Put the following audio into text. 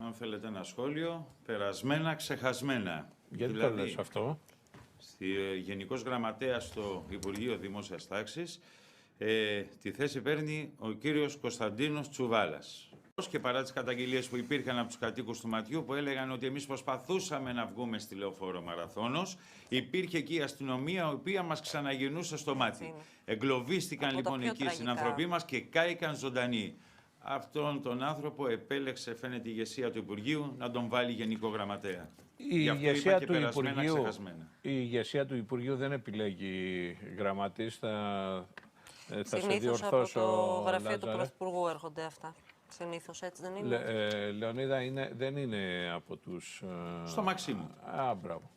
Αν θέλετε ένα σχόλιο, περασμένα, ξεχασμένα. Γιατί δηλαδή, το λες αυτό? Γενικός Γραμματέας στο Υπουργείο Δημόσιας Τάξης, τη θέση παίρνει ο κύριος Κωνσταντίνος Τσουβάλας. Και παρά τις καταγγελίες που υπήρχαν από τους κατοίκους του Ματιού που έλεγαν ότι εμείς προσπαθούσαμε να βγούμε στη Λεωφόρο Μαραθώνος, υπήρχε εκεί η αστυνομία η οποία μας ξαναγυρνούσε στο μάτι. Εγκλωβίστηκαν λοιπόν εκεί οι συνανθρωποί μας και κάηκαν ζωντανοί. Αυτόν τον άνθρωπο επέλεξε, φαίνεται, η ηγεσία του Υπουργείου να τον βάλει Γενικό Γραμματέα. Η ηγεσία του Υπουργείου δεν επιλέγει γραμματείς, θα σε διορθώσω. Από το γραφείο του Πρωθυπουργού έρχονται αυτά. Συνήθως έτσι δεν είναι? Λεωνίδα, δεν είναι από τους... Στο Μαξίμου. Μπράβο.